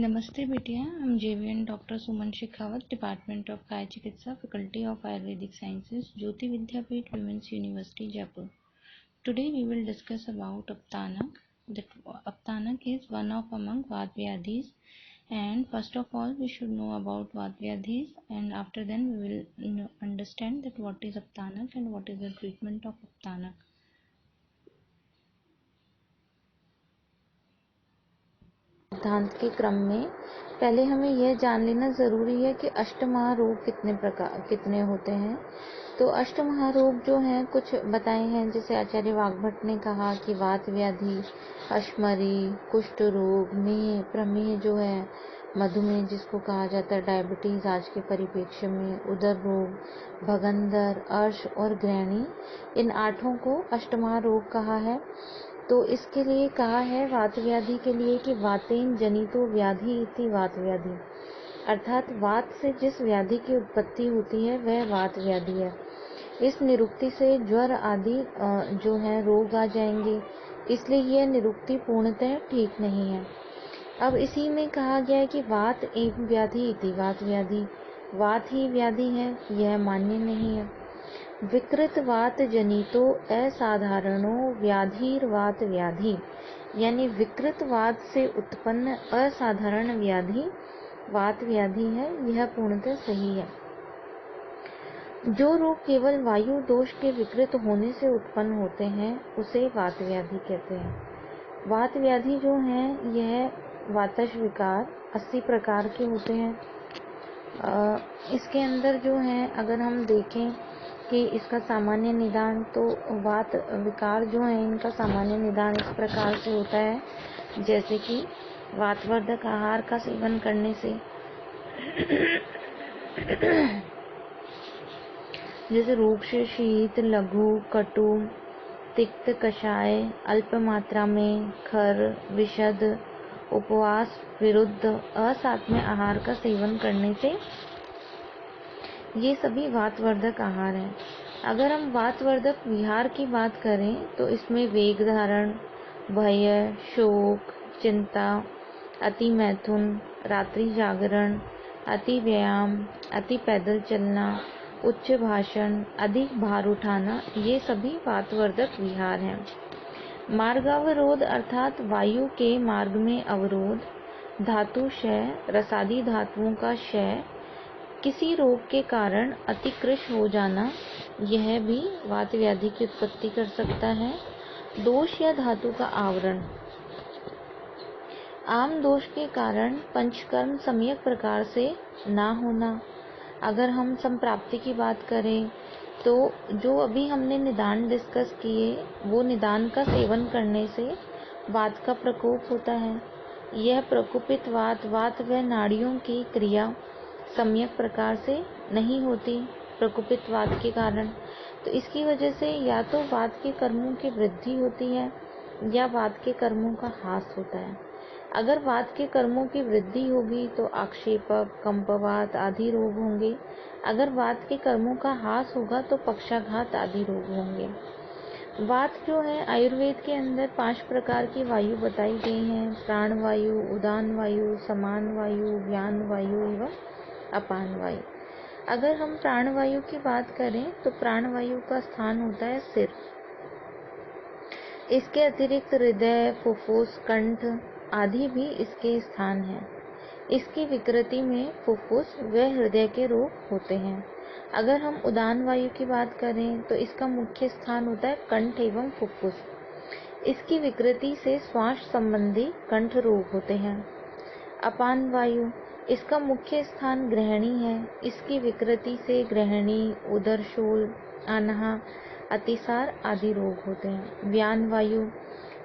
नमस्ते बेटिया, हम JVN doctor Suman Shekhawat, department of काय चिकित्सा, faculty of Ayurvedic sciences, Jyoti Vidyapeeth, women's university, Jaipur. Today we will discuss about Aptanak. That Aptanak is one of among Vat Vyadhis, and first of all we should know about Vat Vyadhis, and after then we will understand that what is Aptanak and what is the treatment of Aptanak. सिद्धांत के क्रम में पहले हमें यह जान लेना ज़रूरी है कि अष्टमहारोग कितने होते हैं। तो अष्टमहारोग जो हैं कुछ बताए हैं, जैसे आचार्य वाग्भट ने कहा कि वात व्याधि, अश्मरी, कुष्ठ रोग, मेह, प्रमेह जो है, मधुमेह जिसको कहा जाता है डायबिटीज़ आज के परिप्रेक्ष्य में, उदर रोग, भगंदर, अर्श और ग्रहणी, इन आठों को अष्टमहारोग कहा है। तो इसके लिए कहा है वात व्याधि के लिए कि वातेन जनितो व्याधि इति वात व्याधि, अर्थात वात से जिस व्याधि की उत्पत्ति होती है वह वात व्याधि है। इस निरुक्ति से ज्वर आदि जो है रोग आ जाएंगे, इसलिए यह निरुक्ति पूर्णतः ठीक नहीं है। अब इसी में कहा गया है कि वात एवं व्याधि इति वात व्याधि, वात ही व्याधि है, यह मान्य नहीं है। विकृत वात जनितो असाधारणो व्याधिर्वात व्याधि, यानी विकृत वात से उत्पन्न असाधारण व्याधि वात व्याधि है, यह पूर्णतः सही है। जो रोग केवल वायु दोष के विकृत होने से उत्पन्न होते हैं उसे वात व्याधि कहते हैं। वात व्याधि जो है यह वातज विकार 80 प्रकार के होते हैं। इसके अंदर जो है अगर हम देखें कि इसका सामान्य निदान, तो वात विकार जो है इनका सामान्य निदान इस प्रकार से होता है, जैसे कि वातवर्धक आहार का सेवन करने से जैसे रूक्ष, शीत, लघु, कटु, तिक्त, कषाय, अल्प मात्रा में, खर, विशद, उपवास विरुद्ध, असात्म्य आहार का सेवन करने से, ये सभी वातवर्धक आहार हैं। अगर हम वातवर्धक विहार की बात करें तो इसमें वेग धारण, भय, शोक, चिंता, अति मैथुन, रात्रि जागरण, अति व्यायाम, अति पैदल चलना, उच्च भाषण, अधिक भार उठाना, ये सभी वातवर्धक विहार हैं। मार्गावरोध अर्थात वायु के मार्ग में अवरोध, धातु क्षय, रसादी धातुओं का क्षय, किसी रोग के कारण अतिकृश हो जाना, यह भी वात व्याधि की उत्पत्ति कर सकता है। दोष या धातु का आवरण, आम दोष के कारण पंचकर्म सम्यक प्रकार से ना होना। अगर हम संप्राप्ति की बात करें तो जो अभी हमने निदान डिस्कस किए, वो निदान का सेवन करने से वात का प्रकोप होता है। यह प्रकोपित वात व नाड़ियों की क्रिया सम्यक प्रकार से नहीं होती प्रकोपित वात के कारण, तो इसकी वजह से या तो वात के कर्मों की वृद्धि होती है या वात के कर्मों का ह्रास होता है। अगर वात के कर्मों की वृद्धि होगी तो आक्षेपक, कंपवात आदि रोग होंगे। अगर वात के कर्मों का ह्रास होगा तो पक्षाघात आदि रोग होंगे। वात जो है आयुर्वेद के अंदर 5 प्रकार की वायु बताई गई हैं: प्राण वायु, उदान वायु, समान वायु, व्यान वायु एवं अपान वायु। अगर हम प्राणवायु की बात करें तो प्राणवायु का स्थान होता है सिर। इसके अतिरिक्त हृदय, फुफ्फुस, कंठ आदि भी इसके स्थान हैं। इसकी विकृति में फुफ्फुस व हृदय के रोग होते हैं। अगर हम उदान वायु की बात करें तो इसका मुख्य स्थान होता है कंठ एवं फुफ्फुस। इसकी विकृति से श्वास संबंधी कंठ रोग होते हैं। अपान वायु, इसका मुख्य स्थान ग्रहणी है। इसकी विकृति से ग्रहणी, उदरशूल, अनहा, अतिसार आदि रोग होते हैं। व्यान वायु,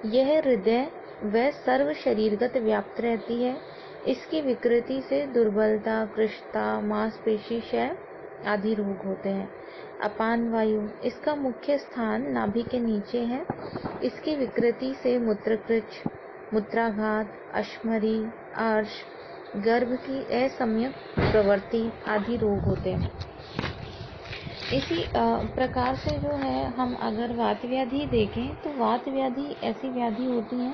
यह हृदय व सर्व शरीरगत व्याप्त रहती है। इसकी विकृति से दुर्बलता, कृशता, मांसपेशी क्षय आदि रोग होते हैं। अपान वायु, इसका मुख्य स्थान नाभि के नीचे है। इसकी विकृति से मूत्रकृच, मूत्राघात, अश्मरी, अर्श, गर्भ की असम्यक प्रवृत्ति आदि रोग होते हैं। इसी प्रकार से जो है हम अगर वात व्याधि देखें तो वात व्याधि ऐसी व्याधि होती है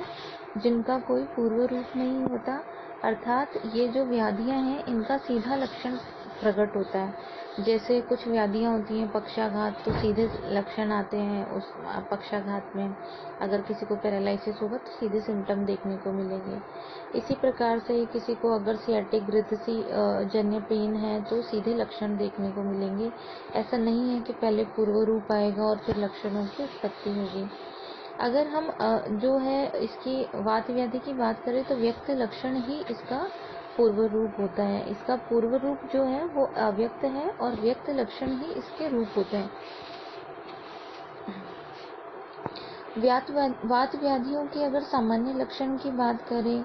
जिनका कोई पूर्व रूप नहीं होता, अर्थात ये जो व्याधियां हैं इनका सीधा लक्षण प्रकट होता है। जैसे कुछ व्याधियां होती हैं पक्षाघात, तो सीधे लक्षण आते हैं उस पक्षाघात में। अगर किसी को पैरालिसिस होगा तो सीधे सिम्टम देखने को मिलेंगे। इसी प्रकार से किसी को अगर सियाटिक ग्रंथि जन्य पेन है तो सीधे लक्षण देखने को मिलेंगे। ऐसा नहीं है कि पहले पूर्व रूप आएगा और फिर लक्षणों की उत्पत्ति होगी। अगर हम जो है इसकी वात व्याधि की बात करें तो व्यक्त लक्षण ही इसका पूर्व रूप होता है। इसका पूर्व रूप जो है वो अव्यक्त है और व्यक्त लक्षण ही इसके रूप होते हैं। वात व्याधियों के अगर सामान्य लक्षण की बात करें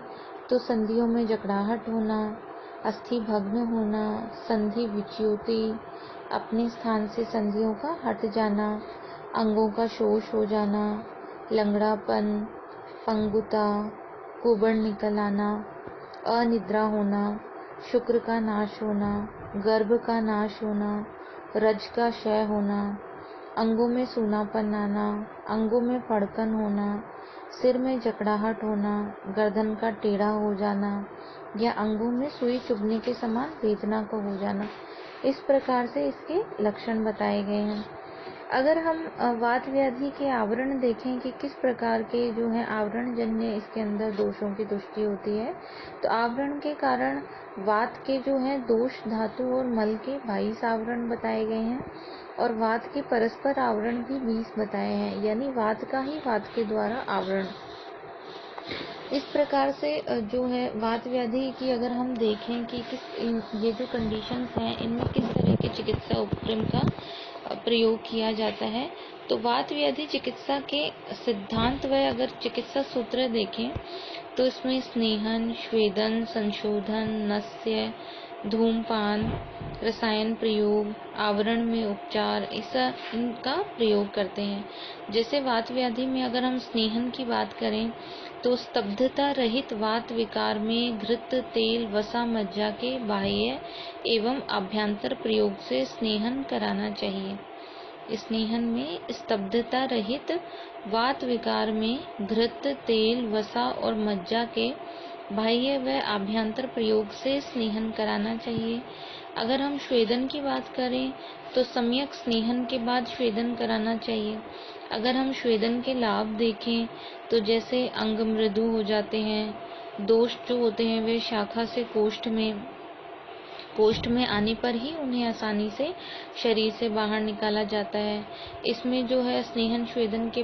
तो संधियों में जकड़ाहट होना, अस्थि भग्न होना, संधि विच्युति, अपने स्थान से संधियों का हट जाना, अंगों का शोष हो जाना, लंगड़ापन, पंगुता, कुबड़ निकल आना, अनिद्रा होना, शुक्र का नाश होना, गर्भ का नाश होना, रज का क्षय होना, अंगों में सूनापन आना, अंगों में फड़कन होना, सिर में जकड़ाहट होना, गर्दन का टेढ़ा हो जाना या अंगों में सुई चुभने के समान वेदना का हो जाना। इस प्रकार से इसके लक्षण बताए गए हैं। अगर हम वात व्याधि के आवरण देखें कि किस प्रकार के जो है आवरण जन्य इसके अंदर दोषों की दृष्टि होती है, तो आवरण के कारण वात के जो है दोष धातु और मल के 22 आवरण बताए गए हैं और वात के परस्पर आवरण भी 20 बताए हैं, यानी वात का ही वात के द्वारा आवरण। इस प्रकार से जो है वात व्याधि की अगर हम देखें कि ये जो कंडीशंस हैं इनमें किस तरह के चिकित्सा उपक्रम का प्रयोग किया जाता है, तो वात व्याधि चिकित्सा के सिद्धांत व अगर चिकित्सा सूत्र देखें तो इसमें स्नेहन, स्वेदन, संशोधन, नस्य, धूमपान, रसायन प्रयोग, आवरण में उपचार, इनका प्रयोग करते हैं। जैसे वात व्याधि में अगर हम स्नेहन की बात करें तो स्तब्धता रहित वात विकार में घृत, तेल, वसा, मज्जा के बाह्य एवं अभ्यंतर प्रयोग से स्नेहन कराना चाहिए। स्नेहन में स्तब्धता रहित वात विकार में घृत, तेल, वसा और मज्जा के बाह्य व आभ्यंतर प्रयोग से स्नेहन कराना चाहिए। अगर हम स्वेदन की बात करें तो सम्यक स्नेहन के बाद स्वेदन कराना चाहिए। अगर हम स्वेदन के लाभ देखें तो जैसे अंग मृदु हो जाते हैं, दोष जो होते हैं वे शाखा से कोष्ठ में आने पर ही उन्हें आसानी से शरीर से बाहर निकाला जाता है। इसमें जो है स्नेहन स्वेदन के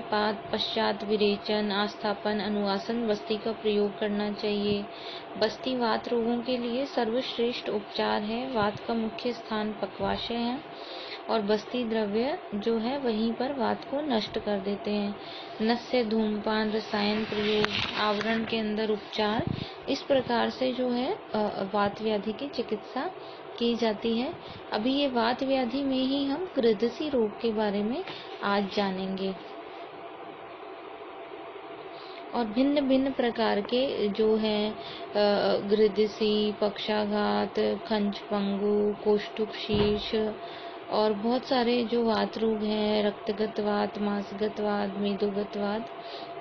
पश्चात विरेचन, आस्थापन, अनुवासन बस्ती का प्रयोग करना चाहिए। बस्ती वात रोगों के लिए सर्वश्रेष्ठ उपचार है। वात का मुख्य स्थान पक्वाशय है और बस्ती द्रव्य जो है वहीं पर वात को नष्ट कर देते हैं। नस्य, धूमपान, रसायन प्रयोग, आवरण के अंदर उपचार, इस प्रकार से जो है वात व्याधि की चिकित्सा की जाती है। अभी ये वात व्याधि में ही हम ग्रदसी रोग के बारे में आज जानेंगे और भिन्न भिन्न प्रकार के जो है ग्रदसी, पक्षाघात, खंच पंगु, कोष्ठुक शीर्ष और बहुत सारे जो वात रोग हैं, रक्तगत वात, मांसगत वात, मेदोगत वात,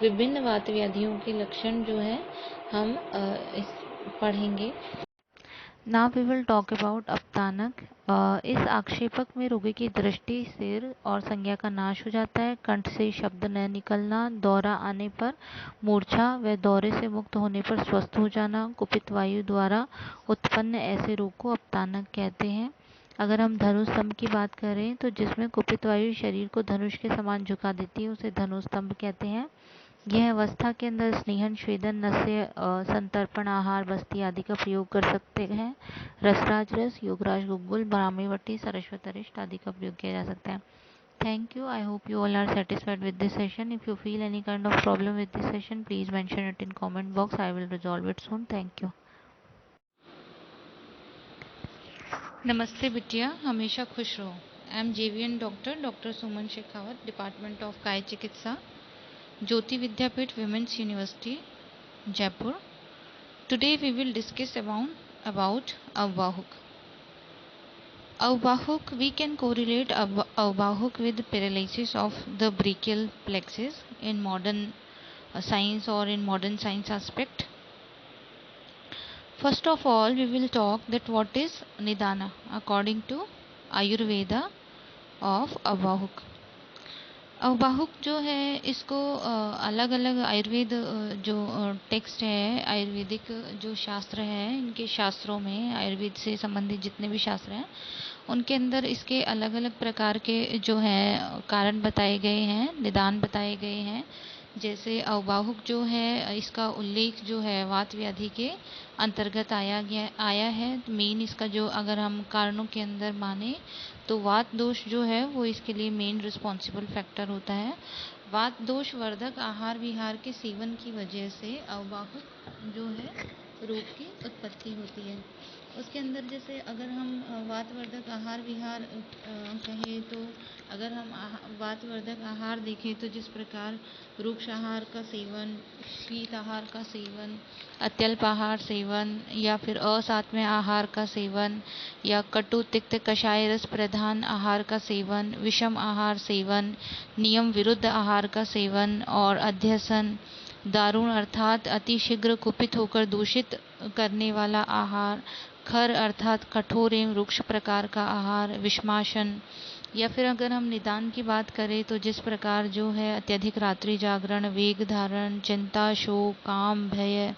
विभिन्न वात व्याधियों के लक्षण जो है हम पढ़ेंगे। Now we will talk about अपतानक। इस आक्षेपक में रोगी की दृष्टि, सिर और संज्ञा का नाश हो जाता है, कंठ से शब्द न निकलना, दौरा आने पर मूर्छा व दौरे से मुक्त होने पर स्वस्थ हो जाना, कुपित वायु द्वारा उत्पन्न ऐसे रोग को अपतानक कहते हैं। अगर हम धनुष स्तंभ की बात करें तो जिसमें कुपित वायु शरीर को धनुष के समान झुका देती है उसे धनुष स्तंभ कहते हैं। यह अवस्था के अंदर स्नेहन, स्वेदन, नस्य, संतर्पण, आहार, बस्ती आदि का प्रयोग कर सकते हैं। रसराज रस, योगराज गुग्गुल, ब्राह्मीवटी, सरस्वतरिष्ट आदि का प्रयोग किया जा सकता है। Thank you. I hope you all are satisfied with this session. If you feel any kind of problem with this session, please mention it in comment box. I will resolve it soon. Thank you. नमस्ते बिटिया, हमेशा खुश रहो। I am JVN doctor Suman Shekhawat, department of काय चिकित्सा, Jyoti Vidyapeeth women's university, Jaipur. Today we will discuss about avvahuk. Avvahuk, we can correlate avvahuk with paralysis of the brachial plexus. In modern science or in modern science aspect. First of all, we will talk that what is Nidana according to Ayurveda of Avahuk. अववाहुक जो है इसको अलग अलग आयुर्वेद जो text है, आयुर्वेदिक जो शास्त्र है, इनके शास्त्रों में आयुर्वेद से संबंधित जितने भी शास्त्र हैं उनके अंदर इसके अलग अलग प्रकार के जो हैं कारण बताए गए हैं, निदान बताए गए हैं। जैसे अववाहुक जो है इसका उल्लेख जो है वात व्याधि के अंतर्गत आया है। मेन इसका जो अगर हम कारणों के अंदर माने तो वात दोष जो है वो इसके लिए मेन रिस्पॉन्सिबल फैक्टर होता है। वात दोष वर्धक आहार विहार के सेवन की वजह से अववाहुक जो है रोग की उत्पत्ति होती है। उसके अंदर जैसे अगर हम वातवर्धक आहार विहार कहें तो अगर हम वातवर्धक आहार देखें तो जिस प्रकार रुक्ष आहार का सेवन, शीत आहार का सेवन, अत्यल्प आहार सेवन या फिर असात्म्य आहार का सेवन या कटु तिक्त कषाय रस प्रधान आहार का सेवन, विषम आहार सेवन, नियम विरुद्ध आहार का सेवन और अध्यसन, दारुण अर्थात अतिशीघ्र कुपित होकर दूषित करने वाला आहार, खर अर्थात कठोर एवं रुक्ष प्रकार का आहार, विषमाशन या फिर अगर हम निदान की बात करें तो जिस प्रकार जो है अत्यधिक रात्रि जागरण, वेग धारण, चिंता, शोक, काम, भय,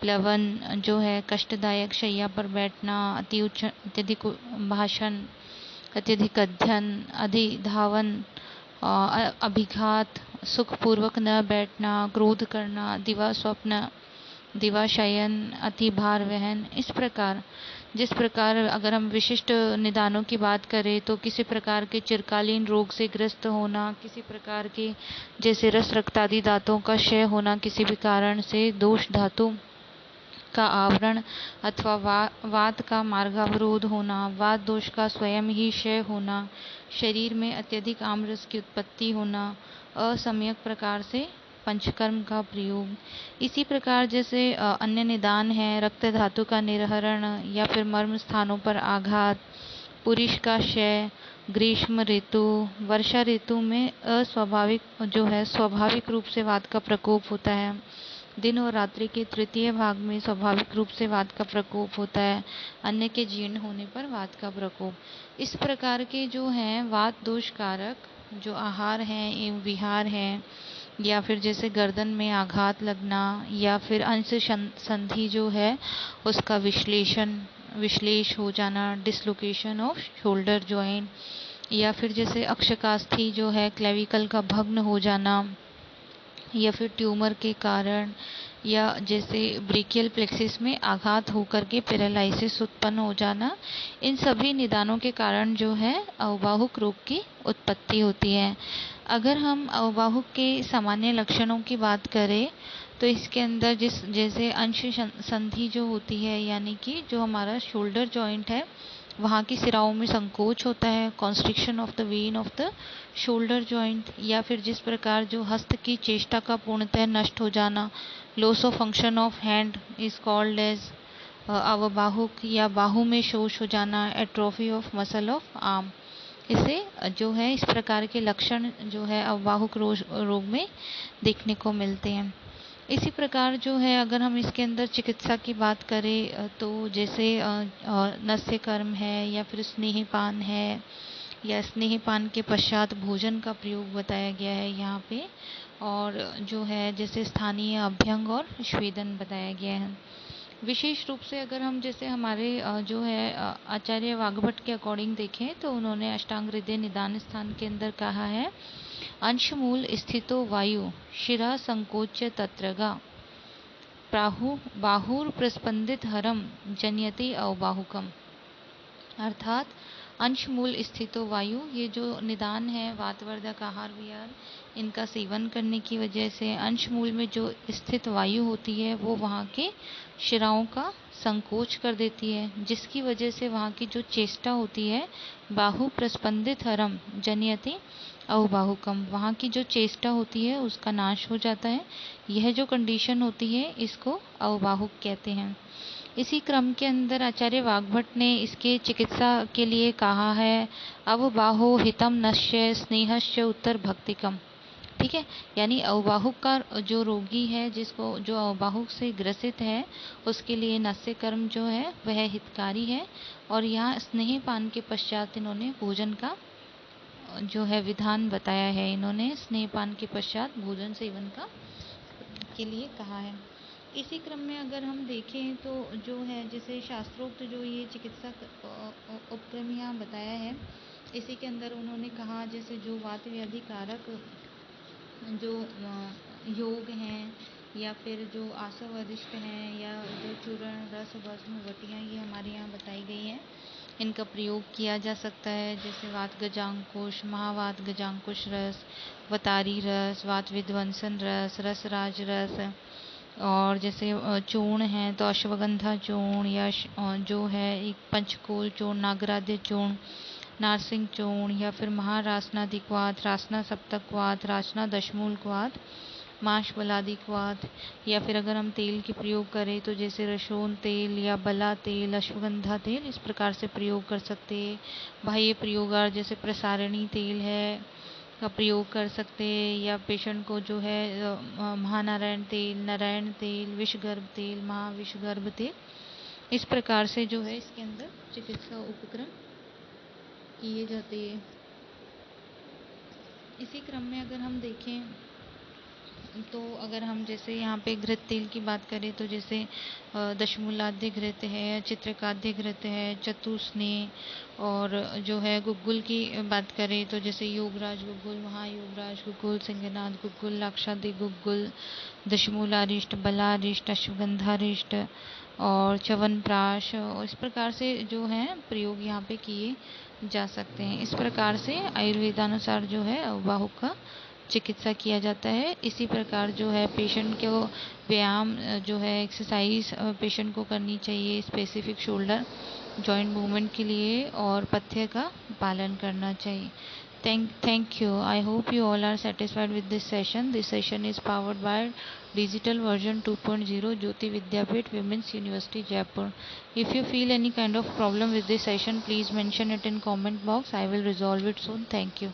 प्लवन जो है कष्टदायक शैया पर बैठना, अत्यधिक भाषण, अत्यधिक अध्ययन, अधिधावन, अभिघात, सुखपूर्वक न बैठना, क्रोध करना, दिवा स्वप्न, दिवा शयन, अति भार वहन, इस प्रकार जिस प्रकार अगर हम विशिष्ट निदानों की बात करें तो किसी प्रकार के चिरकालीन रोग से ग्रस्त होना, किसी प्रकार के जैसे रस रक्तादि दांतों का क्षय होना, किसी भी कारण से दोष धातु का आवरण अथवा वात का मार्गावरोध होना, वात दोष का स्वयं ही क्षय होना, शरीर में अत्यधिक आमरस की उत्पत्ति होना, असम्यक प्रकार से पंचकर्म का प्रयोग। इसी प्रकार जैसे अन्य निदान है रक्त धातु का निर्हरण या फिर मर्म स्थानों पर आघात, पुरुष का क्षय, ग्रीष्म ऋतु, वर्षा ऋतु में अस्वाभाविक जो है स्वाभाविक रूप से वात का प्रकोप होता है। दिन और रात्रि के तृतीय भाग में स्वाभाविक रूप से वात का प्रकोप होता है। अन्य के जीर्ण होने पर वात का प्रकोप। इस प्रकार के जो हैं वात दोष कारक जो आहार हैं एवं विहार हैं या फिर जैसे गर्दन में आघात लगना या फिर अंश संधि जो है उसका विश्लेष हो जाना, डिसलोकेशन ऑफ शोल्डर जॉइंट या फिर जैसे अक्षकास्थि जो है क्लेविकल का भग्न हो जाना या फिर ट्यूमर के कारण या जैसे ब्रेकियल प्लेक्सिस में आघात होकर के पैरालिसिस उत्पन्न हो जाना, इन सभी निदानों के कारण जो है अववाहुक रोग की उत्पत्ति होती है। अगर हम अववाहुक के सामान्य लक्षणों की बात करें तो इसके अंदर जैसे अंश संधि जो होती है यानी कि जो हमारा शोल्डर जॉइंट है वहाँ की सिराओं में संकोच होता है, constriction of the when of the shoulder joint या फिर जिस प्रकार जो हस्त की चेष्टा का पूर्णतः नष्ट हो जाना, loss of function of hand is called as अववाहुक या बाहु में शोष हो जाना, atrophy of muscle of arm. इसे जो है इस प्रकार के लक्षण जो है अववाहुक रोग में देखने को मिलते हैं। इसी प्रकार जो है अगर हम इसके अंदर चिकित्सा की बात करें तो जैसे नस्य कर्म है या फिर स्नेहपान है या स्नेहपान के पश्चात भोजन का प्रयोग बताया गया है यहाँ पे, और जो है जैसे स्थानीय अभ्यंग और स्वेदन बताया गया है। विशेष रूप से अगर हम जैसे हमारे जो है आचार्य वाग्भट के अकॉर्डिंग देखें तो उन्होंने अष्टांग हृदय निदान स्थान के अंदर कहा है अंशमूल स्थितो वायु शिरा संकोच्य तत्रगा बाहुर प्रस्पंदित हरम जनयति अवबाहुकम। अर्थात अंशमूल स्थितो वायु, ये जो निदान है वातवर्धक आहार विहार इनका सेवन करने की वजह से अंशमूल में जो स्थित वायु होती है वो वहाँ के शिराओं का संकोच कर देती है, जिसकी वजह से वहाँ की जो चेष्टा होती है बाहु प्रस्पंदित हरम जनयति अवबाहुकम, वहाँ की जो चेष्टा होती है उसका नाश हो जाता है। यह जो कंडीशन होती है इसको अवबाहुक कहते हैं। इसी क्रम के अंदर आचार्य वाग्भट ने इसके चिकित्सा के लिए कहा है अवबाहो हितम नश्य स्नेहश्च उत्तर भक्तिकम। ठीक है। यानी अववाहुक का जो रोगी है, जिसको जो अववाहुक से ग्रसित है, उसके लिए नस्य कर्म जो है वह हितकारी है। और यहाँ स्नेहपान के पश्चात इन्होंने भोजन का जो है विधान बताया है। इन्होंने स्नेहपान के पश्चात भोजन सेवन का के लिए कहा है। इसी क्रम में अगर हम देखें तो जो है जैसे शास्त्रोक्त जो ये चिकित्सा उपक्रम यहाँ बताया है, इसी के अंदर उन्होंने कहा जैसे जो वात व्याधि कारक जो योग हैं, या फिर जो आसव अरिष्ट हैं, या जो चूर्ण रस भस्म वटियाँ ये हमारे यहाँ बताई गई हैं, इनका प्रयोग किया जा सकता है। जैसे वात गजांकुश, महावात गजांकुश रस, वतारी रस, वात विध्वंसन रस, रसराज रस। और जैसे चूर्ण हैं तो अश्वगंधा चूर्ण, या जो है एक पंचकोल चूर्ण, नागराध्य चूर्ण, नारसिंह चूर्ण, या फिर महारासनाधिक्वात, रासना सप्तकवात, रासना दशमूलक्वात, माश बलादिक्वात। या फिर अगर हम तेल के प्रयोग करें तो जैसे रसोन तेल या बला तेल, अश्वगंधा तेल, इस प्रकार से प्रयोग कर सकते हैं। बाह्य प्रयोगार जैसे प्रसारणी तेल है का प्रयोग कर सकते हैं, या पेशेंट को जो है महानारायण तेल, नारायण तेल, विषगर्भ तेल, महाविषगर्भ तेल, इस प्रकार से जो है इसके अंदर चिकित्सा उपक्रम किए जाते हैं। इसी क्रम में अगर हम देखें तो अगर हम जैसे यहाँ पे घृत तेल की बात करें तो जैसे दशमूलाध्य घृत है, चित्रकाध्य घृत है, चतुस्नेह। और जो है गुग्गुल की बात करें तो जैसे योगराज गुग्गुल, महायोगराज गुग्गुल, सिंहनाथ गुग्गुल, लाक्षादि गुग्गुल, दशमूलारिष्ट, बलारिष्ट, अश्वगंधारिष्ट और च्यवनप्राश। इस प्रकार से जो है प्रयोग यहाँ पे किए जा सकते हैं। इस प्रकार से आयुर्वेदानुसार जो है अववाहुक का चिकित्सा किया जाता है। इसी प्रकार जो है पेशेंट को व्यायाम जो है एक्सरसाइज पेशेंट को करनी चाहिए स्पेसिफिक शोल्डर जॉइंट मूवमेंट के लिए, और पथ्य का पालन करना चाहिए। Thank you. I hope you all are satisfied with this session. This session is powered by Digital Version 2.0 Jyoti Vidyapeeth Women's University Jaipur. If you feel any kind of problem with this session, please mention it in comment box. I will resolve it soon. Thank you.